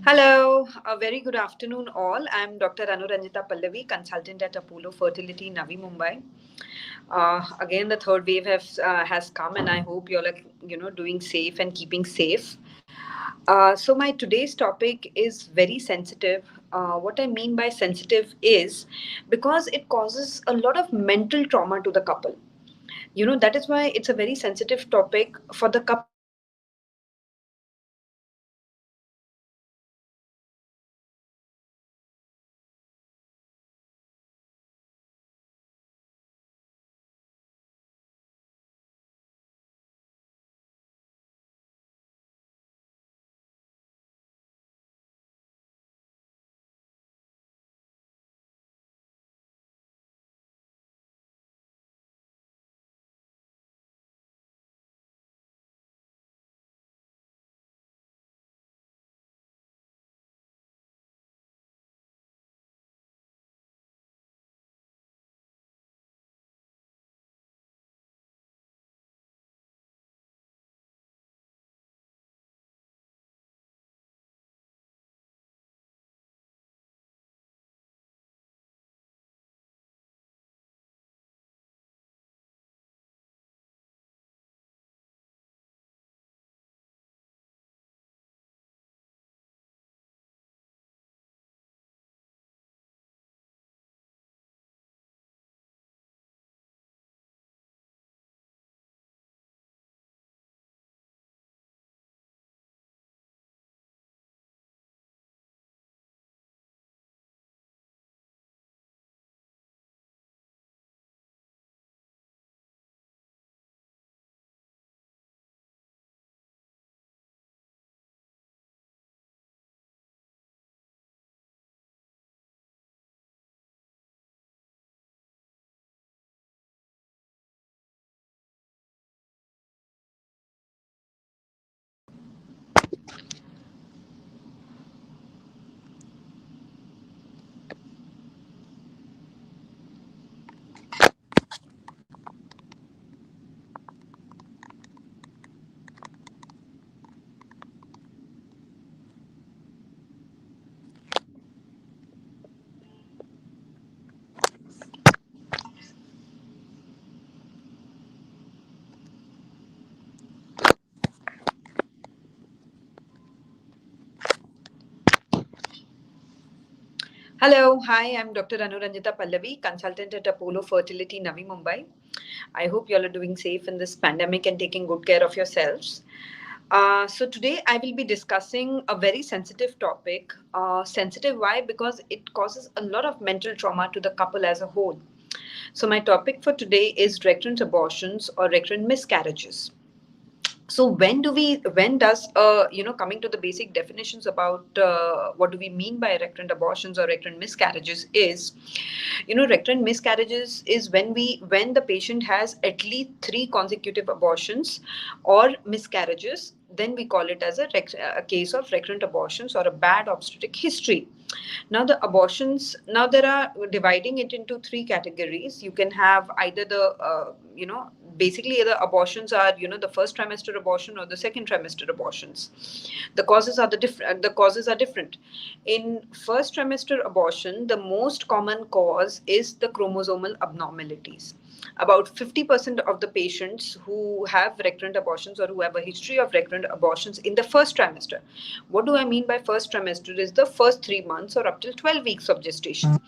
Hello, a very good afternoon, all. I'm Dr. Anuranjita Pallavi, consultant at Apollo Fertility, Navi Mumbai. Again, the third wave has come, and I hope you're doing safe and keeping safe. So my today's topic is very sensitive. What I mean by sensitive is because it causes a lot of mental trauma to the couple. That is why it's a very sensitive topic for the couple as well as for the patient. Hello, hi, I'm Dr. Anuranjita Pallavi, consultant at Apollo Fertility, Navi Mumbai. I hope you all are doing safe in this pandemic and taking good care of yourselves. So today I will be discussing a very sensitive topic. Sensitive why? Because it causes a lot of mental trauma to the couple as a whole. So my topic for today is recurrent abortions or recurrent miscarriages. So when does coming to the basic definitions about what do we mean by recurrent abortions or recurrent miscarriages is, recurrent miscarriages is when the patient has at least three consecutive abortions or miscarriages, then we call it as a case of recurrent abortions or a bad obstetric history. Now the abortions, now there are dividing it into three categories. You can have either basically the abortions are the first trimester abortion or the second trimester abortions. The causes are different. In first trimester abortion, the most common cause is the chromosomal abnormalities. About 50% of the patients who have recurrent abortions or who have a history of recurrent abortions in the first trimester. What do I mean by first trimester is the first 3 months or up till 12 weeks of gestation.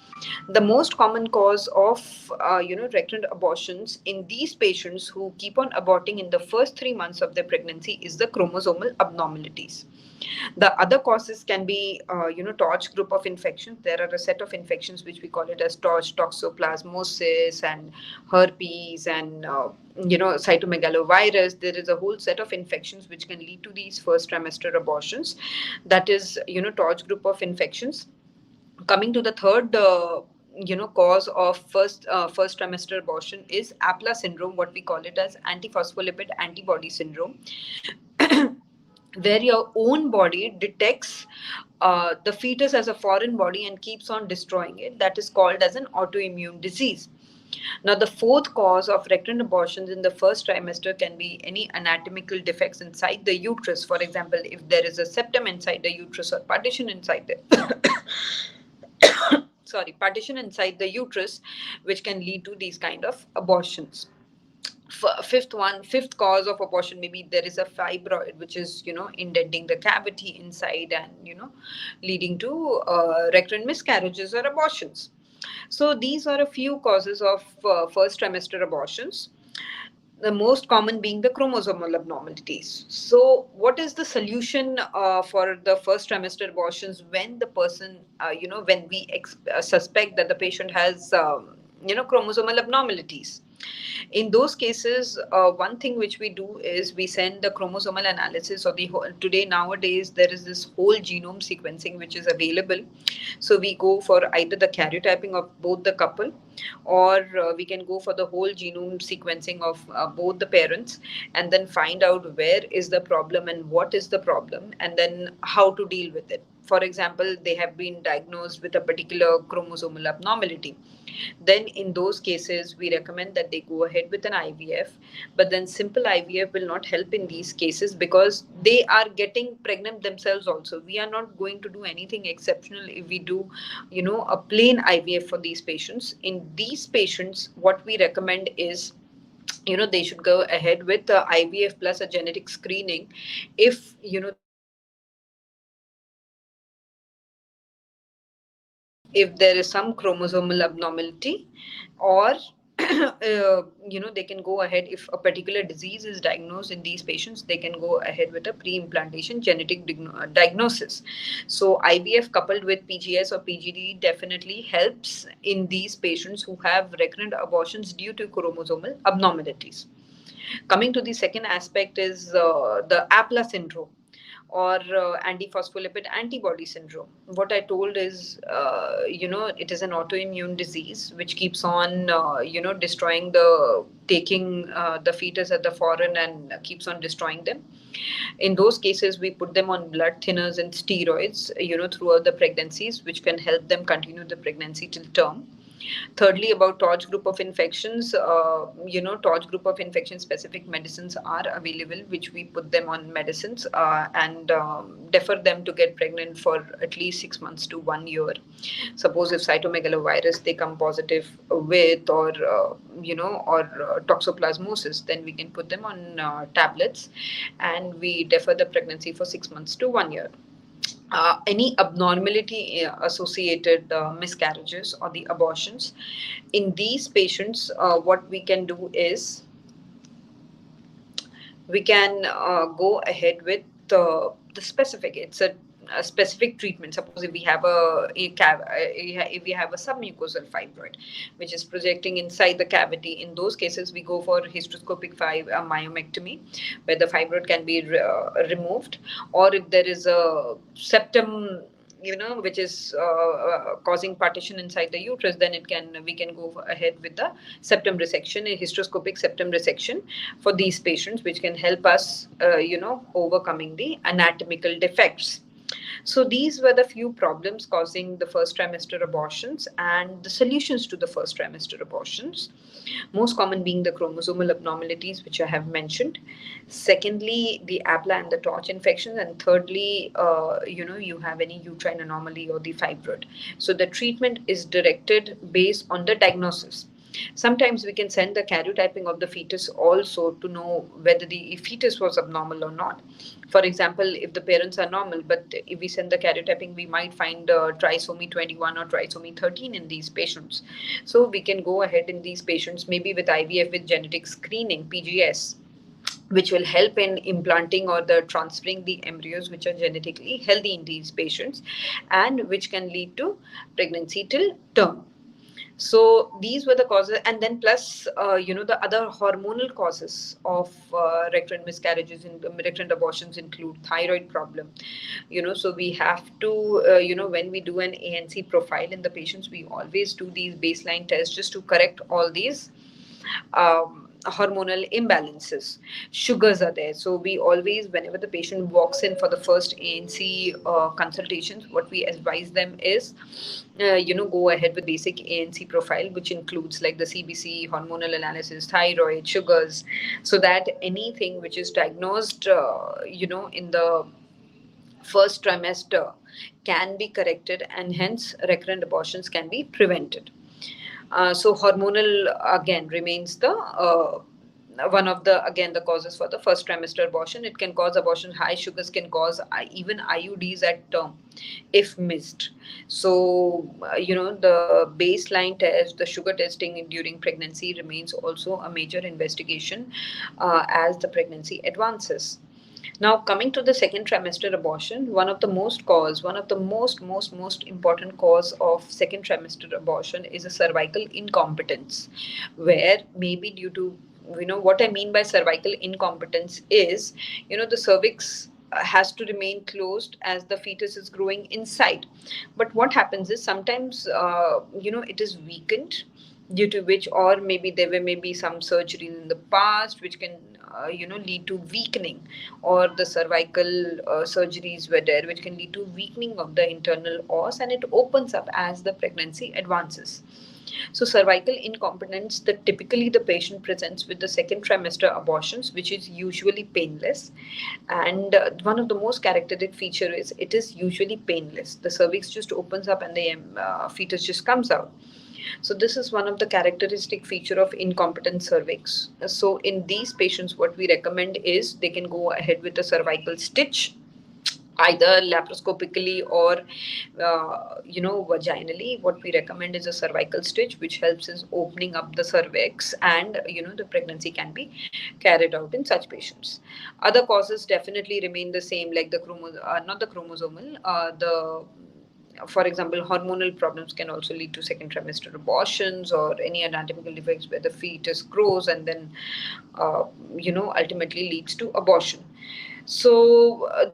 The most common cause of recurrent abortions in these patients who keep on aborting in the first 3 months of their pregnancy is the chromosomal abnormalities. The other causes can be, TORCH group of infections. There are a set of infections which we call it as TORCH, toxoplasmosis, and herpes, and cytomegalovirus. There is a whole set of infections which can lead to these first trimester abortions. That is, TORCH group of infections. Coming to the third cause of first trimester abortion is Apla syndrome, what we call it as antiphospholipid antibody syndrome, where your own body detects the fetus as a foreign body and keeps on destroying it. That is called as an autoimmune disease. Now, the fourth cause of recurrent abortions in the first trimester can be any anatomical defects inside the uterus. For example, if there is a septum inside the uterus or partition inside the partition inside the uterus, which can lead to these kind of abortions. Fifth cause of abortion, maybe there is a fibroid which is indenting the cavity inside and leading to recurrent miscarriages or abortions. So these are a few causes of first trimester abortions, the most common being the chromosomal abnormalities. So, what is the solution for the first trimester abortions when the person, when we suspect that the patient has, chromosomal abnormalities? In those cases, one thing which we do is we send the chromosomal analysis of the whole. Today, nowadays, there is this whole genome sequencing which is available. So we go for either the karyotyping of both the couple, or we can go for the whole genome sequencing of both the parents, and then find out where is the problem and what is the problem, and then how to deal with it. For example, they have been diagnosed with a particular chromosomal abnormality. Then in those cases, we recommend that they go ahead with an IVF. But then simple IVF will not help in these cases because they are getting pregnant themselves also. We are not going to do anything exceptional if we do, a plain IVF for these patients. In these patients, what we recommend is they should go ahead with the IVF plus a genetic screening if if there is some chromosomal abnormality, or they can go ahead if a particular disease is diagnosed in these patients, they can go ahead with a pre-implantation genetic diagnosis. So IVF coupled with PGS or PGD definitely helps in these patients who have recurrent abortions due to chromosomal abnormalities. Coming to the second aspect is the Apla syndrome, or antiphospholipid antibody syndrome. What I told is, it is an autoimmune disease which keeps on, destroying taking the fetus at the foreign and keeps on destroying them. In those cases, we put them on blood thinners and steroids, throughout the pregnancies, which can help them continue the pregnancy till term. Thirdly, about TORCH group of infections, TORCH group of infection specific medicines are available, which we put them on medicines and defer them to get pregnant for at least 6 months to 1 year. Suppose if cytomegalovirus they come positive with, or toxoplasmosis, then we can put them on tablets, and we defer the pregnancy for 6 months to 1 year. Any abnormality associated miscarriages or the abortions, in these patients, what we can do is we can go ahead with the specific. It's a specific treatment. Suppose if we have if we have a submucosal fibroid which is projecting inside the cavity, in those cases we go for hysteroscopic myomectomy, where the fibroid can be removed. Or if there is a septum which is causing partition inside the uterus, then we can go ahead with the septum resection, a hysteroscopic septum resection for these patients, which can help us overcoming the anatomical defects. So these were the few problems causing the first trimester abortions and the solutions to the first trimester abortions. Most common being the chromosomal abnormalities, which I have mentioned. Secondly, the Apla and the TORCH infections. And thirdly, you have any uterine anomaly or the fibroid. So the treatment is directed based on the diagnosis. Sometimes we can send the karyotyping of the fetus also to know whether the fetus was abnormal or not. For example, if the parents are normal, but if we send the karyotyping, we might find trisomy 21 or trisomy 13 in these patients. So we can go ahead in these patients, maybe with IVF with genetic screening, PGS, which will help in implanting or the transferring the embryos which are genetically healthy in these patients, and which can lead to pregnancy till term. So these were the causes, and then plus the other hormonal causes of recurrent miscarriages and recurrent abortions include thyroid problem. So we have to when we do an ANC profile in the patients, we always do these baseline tests just to correct all these hormonal imbalances. Sugars are there. So we always, whenever the patient walks in for the first ANC consultations, what we advise them is, go ahead with basic ANC profile, which includes like the CBC, hormonal analysis, thyroid, sugars, so that anything which is diagnosed, in the first trimester can be corrected, and hence recurrent abortions can be prevented. So hormonal again remains the one of the, again, the causes for the first trimester abortion. It can cause abortion. High sugars can cause even IUDs at term if missed. So the baseline test, the sugar testing during pregnancy remains also a major investigation as the pregnancy advances. Now, coming to the second trimester abortion, one of the most important cause of second trimester abortion is a cervical incompetence, where maybe due to, what I mean by cervical incompetence is, the cervix has to remain closed as the fetus is growing inside. But what happens is sometimes, it is weakened, due to which, or maybe there were maybe some surgeries in the past which can lead to weakening, or the cervical surgeries were there which can lead to weakening of the internal os, and it opens up as the pregnancy advances. So cervical incompetence, that typically the patient presents with the second trimester abortions, which is usually painless. And one of the most characteristic feature is it is usually painless. The cervix just opens up and the fetus just comes out. So this is one of the characteristic feature of incompetent cervix. So in these patients, what we recommend is they can go ahead with a cervical stitch, either laparoscopically or vaginally. What we recommend is a cervical stitch, which helps in opening up the cervix, and the pregnancy can be carried out in such patients. Other causes definitely remain the same, like the not the chromosomal, the for example, hormonal problems can also lead to second trimester abortions, or any anatomical defects where the fetus grows and then ultimately leads to abortion. So